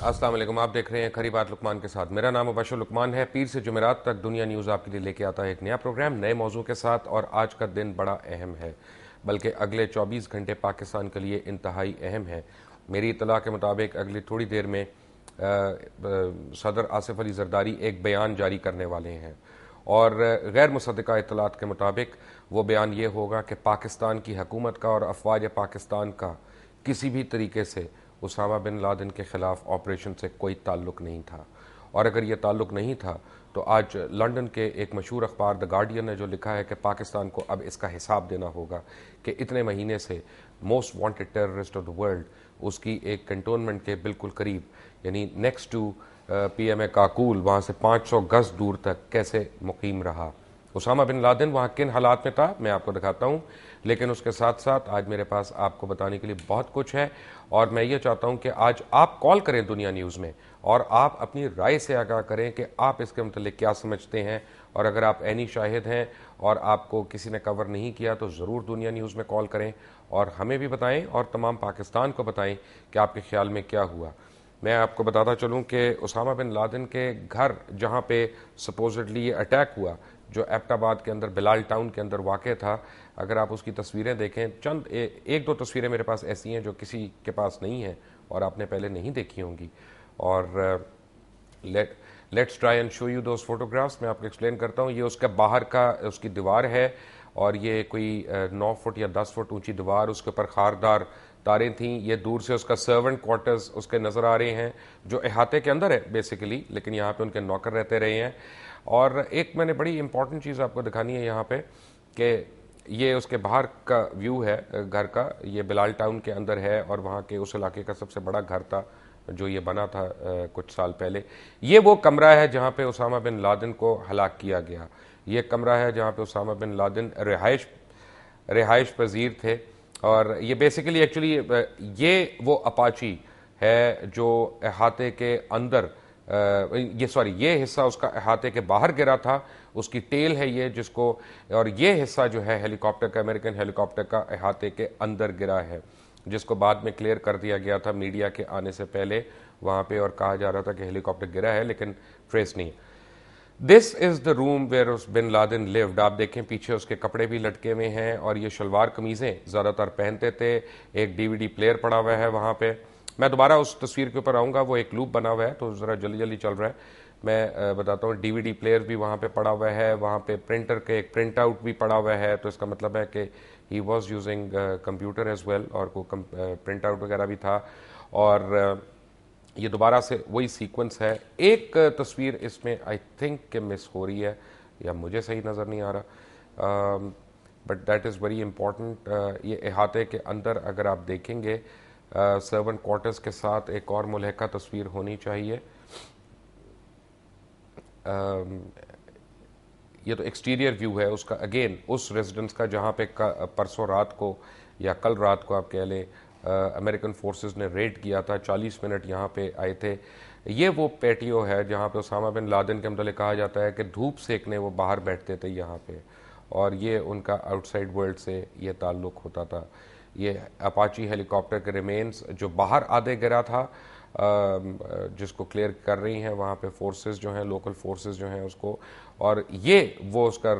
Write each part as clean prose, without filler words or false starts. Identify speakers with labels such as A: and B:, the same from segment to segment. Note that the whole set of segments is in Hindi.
A: अस्सलाम वालेकुम। आप देख रहे हैं खरी बात लुकमान के साथ। मेरा नाम मुबशर लुकमान है। पीर से जुमेरात तक दुनिया न्यूज़ आपके लिए लेके आता है एक नया प्रोग्राम नए मौजू के साथ। और आज का दिन बड़ा अहम है, बल्कि अगले 24 घंटे पाकिस्तान के लिए इंतहाई अहम है। मेरी इतला के मुताबिक अगली थोड़ी देर में सदर आसिफ अली जरदारी एक बयान जारी करने वाले हैं और गैर मुसद्दक़ा इतलात के मुताबिक वो बयान ये होगा कि पाकिस्तान की हुकूमत का और अफवाज पाकिस्तान का किसी भी तरीके से उसामा बिन लादेन के ख़िलाफ़ ऑपरेशन से कोई ताल्लुक़ नहीं था। और अगर ये ताल्लुक़ नहीं था तो आज लंदन के एक मशहूर अखबार द गार्डियन ने जो लिखा है कि पाकिस्तान को अब इसका हिसाब देना होगा कि इतने महीने से most wanted terrorist of the world उसकी एक कंटोनमेंट के बिल्कुल करीब, यानी नेक्स्ट टू PMA काकूल, वहाँ से 500 गज़ दूर तक कैसे मुकीम रहा। उसामा बिन लादेन वहाँ किन हालात में था मैं आपको दिखाता हूँ, लेकिन उसके साथ साथ आज मेरे पास आपको बताने के लिए बहुत कुछ है। और मैं ये चाहता हूँ कि आज आप कॉल करें दुनिया न्यूज़ में और आप अपनी राय से आगाह करें कि आप इसके मतलब क्या समझते हैं। और अगर आप ऐनी शाहिद हैं और आपको किसी ने कवर नहीं किया तो ज़रूर दुनिया न्यूज़ में कॉल करें और हमें भी बताएं और तमाम पाकिस्तान को बताएं कि आपके ख्याल में क्या हुआ। मैं आपको बताता चलूं कि उसामा बिन लादेन के घर जहां पे सपोजिटली ये अटैक हुआ, जो एबटाबाद के अंदर बिलाल टाउन के अंदर वाक़ था, अगर आप उसकी तस्वीरें देखें, चंद एक दो तस्वीरें मेरे पास ऐसी हैं जो किसी के पास नहीं है और आपने पहले नहीं देखी होंगी। और let's try and show you those photographs. मैं आपको एक्सप्लेन करता हूँ। ये उसका बाहर का उसकी दीवार है और ये कोई 9 फुट या 10 फुट ऊंची दीवार, उसके ऊपर खारदार तारें थीं। ये दूर से उसका सर्वेंट क्वार्टर्स उसके नज़र आ रहे हैं जो अहाते के अंदर है बेसिकली, लेकिन यहाँ पे उनके नौकर रहते रहे हैं। और एक मैंने बड़ी इंपॉर्टेंट चीज़ आपको दिखानी है यहाँ पे कि ये उसके बाहर का व्यू है घर का। ये बिलाल टाउन के अंदर है और वहाँ के उस इलाके का सबसे बड़ा घर था जो ये बना था कुछ साल पहले। ये वो कमरा है जहाँ पे उसामा बिन लादेन को हलाक किया गया। ये कमरा है जहाँ पे उसामा बिन लादेन रिहाइश पजीर थे। और ये बेसिकली एक्चुअली ये वो अपाची है जो अहाते के अंदर ये हिस्सा उसका अहाते के बाहर गिरा था, उसकी टेल है ये जिसको, और ये हिस्सा जो है हेलीकॉप्टर का, अमेरिकन हेलीकॉप्टर का अहाते के अंदर गिरा है, जिसको बाद में क्लियर कर दिया गया था मीडिया के आने से पहले वहाँ पे, और कहा जा रहा था कि हेलीकॉप्टर गिरा है लेकिन ट्रेस नहीं। This is the room where Bin Laden lived. आप देखें पीछे उसके कपड़े भी लटके हुए हैं और ये शलवार कमीज़ें ज़्यादातर पहनते थे। एक DVD प्लेयर पड़ा हुआ है वहाँ पे। मैं दोबारा उस तस्वीर के ऊपर आऊँगा, वो एक लूप बना हुआ है तो ज़रा जल्दी जल्दी चल रहा है। मैं बताता हूँ, DVD प्लेयर भी वहाँ पे पड़ा हुआ है, वहाँ पे प्रिंटर के एक प्रिंट आउट भी पड़ा हुआ है, तो इसका मतलब है कि he was using computer as well, और को प्रिंट आउट वगैरह भी था। और ये दोबारा से वही सीक्वेंस है। एक तस्वीर इसमें आई थिंक के मिस हो रही है या मुझे सही नज़र नहीं आ रहा, but that is very important. ये अहाते के अंदर अगर आप देखेंगे सर्वेंट क्वार्टर्स के साथ एक और मुलहका तस्वीर होनी चाहिए। ये तो एक्सटीरियर व्यू है उसका, अगेन उस रेजिडेंस का जहाँ पे परसों रात को या कल रात को आप कह लें अमेरिकन फोर्सेस ने रेड किया था। 40 मिनट यहाँ पे आए थे। ये वो पैटियो है जहाँ पे उसामा बिन लादेन के मतलब कहा जाता है कि धूप सेकने वो बाहर बैठते थे यहाँ पे, और ये उनका आउटसाइड वर्ल्ड से ये ताल्लुक़ होता था। ये अपाची हेलीकॉप्टर के रिमेन्स जो बाहर आधे गिरा था, जिसको क्लियर कर रही हैं वहाँ पे फोर्सेस जो हैं, लोकल फोर्सेस जो हैं उसको। और ये वो उसका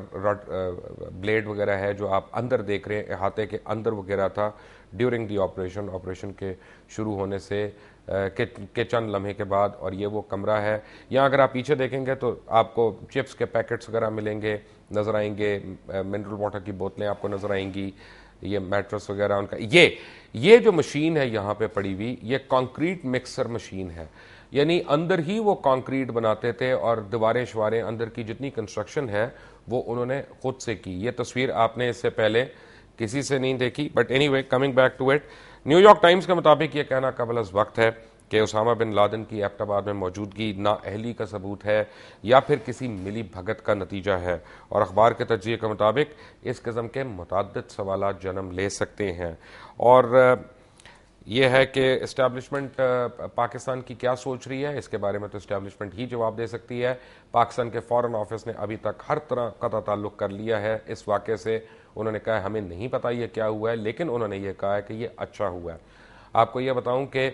A: ब्लेड वगैरह है जो आप अंदर देख रहे हैं, अहाते के अंदर वो गिरा था ड्यूरिंग दी ऑपरेशन के शुरू होने से के चंद लम्हे के बाद। और ये वो कमरा है। यहाँ अगर आप पीछे देखेंगे तो आपको चिप्स के पैकेट्स वगैरह मिलेंगे, नज़र आएंगे, मिनरल वाटर की बोतलें आपको नज़र आएंगी, ये मैट्रेस वगैरह उनका। ये जो मशीन है यहाँ पे पड़ी हुई, ये कंक्रीट मिक्सर मशीन है, यानी अंदर ही वो कंक्रीट बनाते थे और दीवारें शवारें अंदर की जितनी कंस्ट्रक्शन है वो उन्होंने खुद से की। ये तस्वीर आपने इससे पहले किसी से नहीं देखी, but anyway coming back to it, New York Times के मुताबिक ये कहना कबल अज़ वक्त है कि उसामा बिन लादेन की एबटाबाद में मौजूदगी नाअहली का सबूत है या फिर किसी मिली भगत का नतीजा है। और अखबार के तज्ज़िये के मुताबिक इस किस्म के मुतअद्दिद सवालात जन्म ले सकते हैं। और ये है कि इस्टेब्लिशमेंट पाकिस्तान की क्या सोच रही है, इसके बारे में तो इस्टेब्लिशमेंट ही जवाब दे सकती है। पाकिस्तान के फॉरेन ऑफिस ने अभी तक हर तरह का ताल्लुक़ कर लिया है इस वाक़े से। उन्होंने कहा हमें नहीं पता ये क्या हुआ है, लेकिन उन्होंने ये कहा है कि ये अच्छा हुआ है। आपको ये बताऊं कि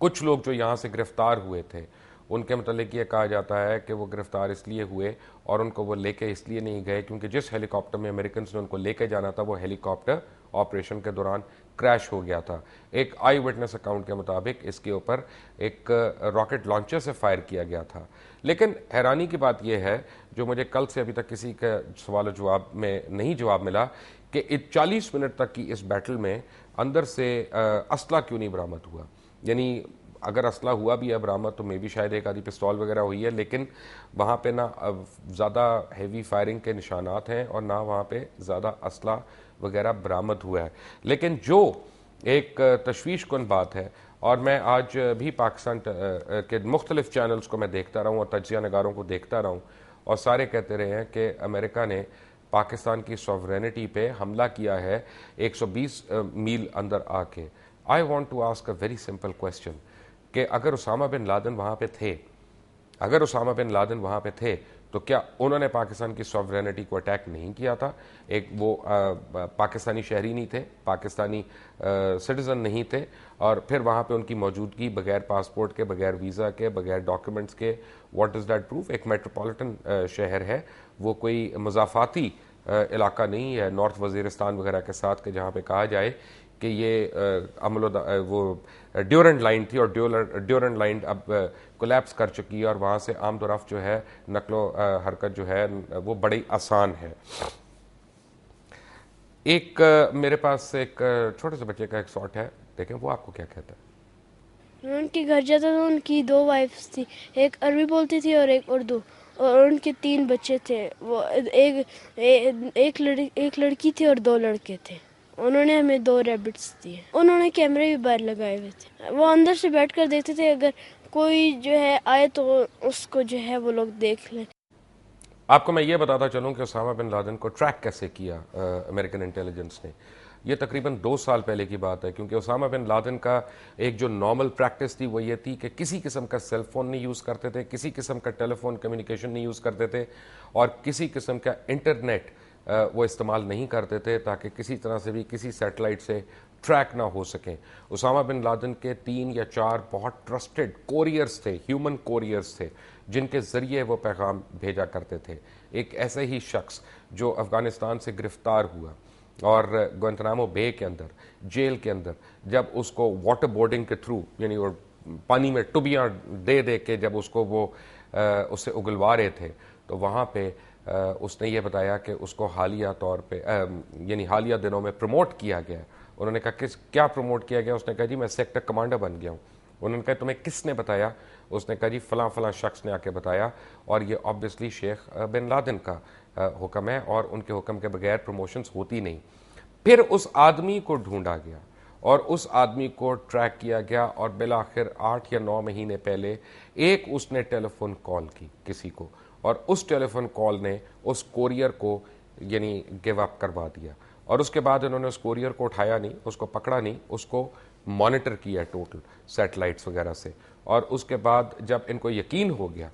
A: कुछ लोग जो यहाँ से गिरफ्तार हुए थे उनके मतलब ये कहा जाता है कि वो गिरफ्तार इसलिए हुए और उनको वो लेके इसलिए नहीं गए क्योंकि जिस हेलीकॉप्टर में अमेरिकन ने उनको लेके जाना था वो हेलीकॉप्टर ऑपरेशन के दौरान क्रैश हो गया था। एक आई विटनेस अकाउंट के मुताबिक इसके ऊपर एक रॉकेट लॉन्चर से फायर किया गया था। लेकिन हैरानी की बात यह है, जो मुझे कल से अभी तक किसी का सवाल जवाब में नहीं जवाब मिला, कि 40 मिनट तक की इस बैटल में अंदर से असला क्यों नहीं बरामद हुआ। यानी अगर असला हुआ भी है बरामद तो मे भी शायद एक आधी पिस्तौल वगैरह हुई है, लेकिन वहाँ पे ना ज़्यादा हैवी फायरिंग के निशानात हैं और ना वहाँ पे ज़्यादा असला वगैरह बरामद हुआ है। लेकिन जो एक तशवीश कुन बात है, और मैं आज भी पाकिस्तान के मुख्तलिफ चैनल्स को मैं देखता रहा हूँ और तजिया नगारों को देखता रहा हूँ, और सारे कहते रहे हैं कि अमेरिका ने पाकिस्तान की सॉवरेनिटी पे हमला किया है 120 मील अंदर आके। I want to ask a very simple question कि अगर उसामा बिन लादेन वहाँ पे थे, अगर उसामा बिन लादेन वहाँ पे थे तो क्या उन्होंने पाकिस्तान की सॉवरेनिटी को अटैक नहीं किया था? एक वो पाकिस्तानी शहरी नहीं थे, पाकिस्तानी सिटीज़न नहीं थे, और फिर वहाँ पे उनकी मौजूदगी बगैर पासपोर्ट के, बगैर वीज़ा के, बगैर डॉक्यूमेंट्स के, व्हाट इज़ दैट प्रूफ? एक मेट्रोपॉलिटन शहर है, वो कोई मज़ाफ़ाती इलाका नहीं है नॉर्थ वज़ीरिस्तान वगैरह के साथ, के जहाँ पे कहा जाए कि ये वो ड्यूरेंट लाइन थी और ड्यूरेंट लाइन अब कोलैप्स कर चुकी है और वहाँ से आम दुरफ जो है नकलो हरकत जो है वो बड़ी आसान है। एक मेरे पास एक छोटे से बच्चे का एक शॉट है, देखें वो आपको क्या कहता है।
B: मैं उनके घर जाता था, उनकी 2 वाइफ्स थी, एक अरबी बोलती थी और एक उर्दू, और उनके 3 बच्चे थे। वो एक लड़की थी और 2 लड़के थे। उन्होंने हमें 2 रैबिट्स दिए। उन्होंने कैमरे भी बाहर लगाए हुए थे, वो अंदर से बैठ कर देखते थे, अगर कोई जो है आए तो उसको जो है वो लोग देख लें।
A: आपको मैं ये बताता चलूं कि ओसामा बिन लादेन को ट्रैक कैसे किया अमेरिकन इंटेलिजेंस ने। ये तकरीबन 2 साल पहले की बात है, क्योंकि ओसामा बिन लादेन का एक जो नॉर्मल प्रैक्टिस थी वो ये थी कि किसी किस्म का सेल फोन नहीं यूज़ करते थे, किसी किस्म का टेलीफोन कम्युनिकेशन नहीं यूज़ करते थे, और किसी किस्म का इंटरनेट वो इस्तेमाल नहीं करते थे, ताकि किसी तरह से भी किसी सैटेलाइट से ट्रैक ना हो सकें। उसामा बिन लादेन के 3 या 4 बहुत ट्रस्टेड कोरियर्स थे, ह्यूमन कोरियर्स थे, जिनके ज़रिए वो पैगाम भेजा करते थे। एक ऐसे ही शख्स जो अफ़गानिस्तान से गिरफ़्तार हुआ और गुआंतानामो बे के अंदर, जेल के अंदर, जब उसको वाटर बोर्डिंग के थ्रू, यानी वो पानी में टुबियाँ दे दे के जब उसको वो उससे उगलवा रहे थे, तो वहाँ पे उसने ये बताया कि उसको हालिया तौर पे यानी हालिया दिनों में प्रमोट किया गया। उन्होंने कहा किस क्या प्रमोट किया गया? उसने कहा जी मैं सेक्टर कमांडर बन गया हूँ। उन्होंने कहा तुम्हें किसने बताया? उसने कहा जी फलां फलां शख्स ने आके बताया, और ये ऑब्वियसली शेख बिन लादेन का हुक्म है, और उनके हुक्म के बगैर प्रमोशंस होती नहीं। फिर उस आदमी को ढूंढा गया और उस आदमी को ट्रैक किया गया, और बिलाखिर 8 या 9 महीने पहले एक उसने टेलीफोन कॉल की किसी को, और उस टेलीफोन कॉल ने उस कोरियर को यानी गिव अप करवा दिया। और उसके बाद उन्होंने उस कोरियर को उठाया नहीं, उसको पकड़ा नहीं, उसको मॉनिटर किया टोटल सैटेलाइट्स वगैरह से। और उसके बाद जब इनको यकीन हो गया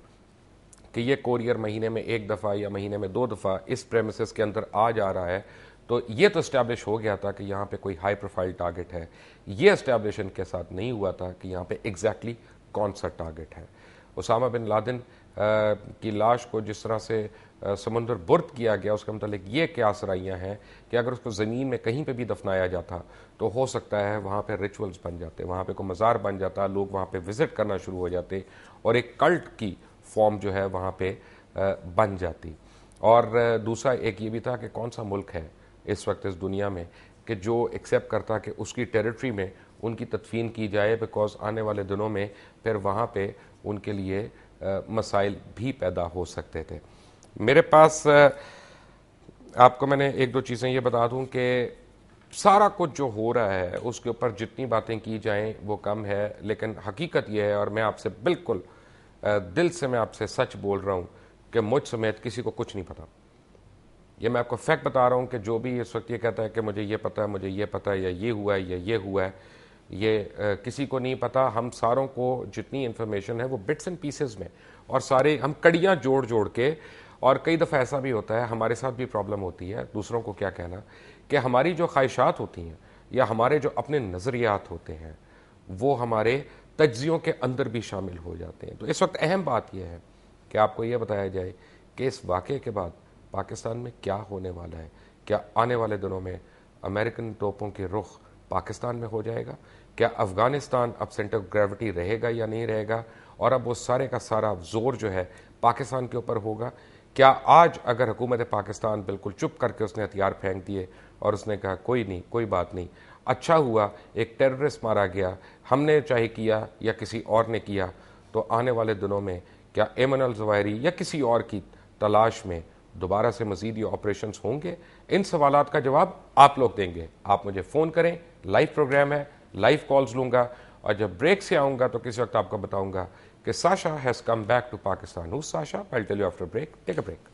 A: कि ये कोरियर महीने में 1 दफ़ा या महीने में 2 दफ़ा इस प्रेमिसेस के अंदर आ जा रहा है, तो ये तो इस्टेब्लिश हो गया था कि यहाँ पे कोई हाई प्रोफाइल टारगेट है। ये इस्टेब्लिश इनके साथ नहीं हुआ था कि यहाँ पे एग्जैक्टली कौन सा टारगेट है। उसामा बिन लादेन की लाश को जिस तरह से समुंदर बुर्द किया गया, उसके मतलब ये क्या सराइयाँ हैं कि अगर उसको ज़मीन में कहीं पे भी दफनाया जाता तो हो सकता है वहाँ पे रिचुअल्स बन जाते, वहाँ पे कोई मज़ार बन जाता, लोग वहाँ पे विज़िट करना शुरू हो जाते, और एक कल्ट की फॉर्म जो है वहाँ पे बन जाती। और दूसरा एक ये भी था कि कौन सा मुल्क है इस वक्त इस दुनिया में कि जो एक्सेप्ट करता कि उसकी टेरिटरी में उनकी तदफीन की जाए, बिकॉज आने वाले दिनों में फिर वहाँ पे उनके लिए मसाइल भी पैदा हो सकते थे। मेरे पास आपको मैंने 1-2 चीज़ें ये बता दूं कि सारा कुछ जो हो रहा है उसके ऊपर जितनी बातें की जाएं वो कम है, लेकिन हकीकत यह है, और मैं आपसे बिल्कुल दिल से मैं आपसे सच बोल रहा हूं कि मुझ समेत किसी को कुछ नहीं पता। ये मैं आपको फैक्ट बता रहा हूं कि जो भी इस वक्त ये कहता है कि मुझे ये पता है, मुझे ये पता है, या ये हुआ है, या ये हुआ है, ये किसी को नहीं पता। हम सारों को जितनी इन्फॉर्मेशन है वो बिट्स एंड पीसेस में, और सारे हम कड़ियाँ जोड़ जोड़ के, और कई दफ़ा ऐसा भी होता है, हमारे साथ भी प्रॉब्लम होती है, दूसरों को क्या कहना, कि हमारी जो ख्वाहिशात होती हैं या हमारे जो अपने नज़रियात होते हैं वो हमारे तज्जियों के अंदर भी शामिल हो जाते हैं। तो इस वक्त अहम बात यह है कि आपको यह बताया जाए कि इस वाक़े के बाद पाकिस्तान में क्या होने वाला है। क्या आने वाले दिनों में अमेरिकन तोपों के रुख पाकिस्तान में हो जाएगा? क्या अफगानिस्तान अब सेंटर ऑफ ग्रेविटी रहेगा या नहीं रहेगा, और अब वो सारे का सारा जोर जो है पाकिस्तान के ऊपर होगा? क्या आज अगर हुकूमत पाकिस्तान बिल्कुल चुप करके उसने हथियार फेंक दिए और उसने कहा कोई नहीं, कोई बात नहीं, अच्छा हुआ एक टेररिस्ट मारा गया, हमने चाहे किया या किसी और ने किया, तो आने वाले दिनों में क्या एमन अल ज़वाहिरी या किसी और की तलाश में दोबारा से मज़ीद ये ऑपरेशंस होंगे? इन सवालात का जवाब आप लोग देंगे। आप मुझे फ़ोन करें, लाइव प्रोग्राम है, लाइव कॉल्स लूँगा, और जब ब्रेक से आऊँगा तो किसी वक्त आपको बताऊँगा कि Sasha has come back to Pakistan. Who Sasha? I will tell you after break. Take a break.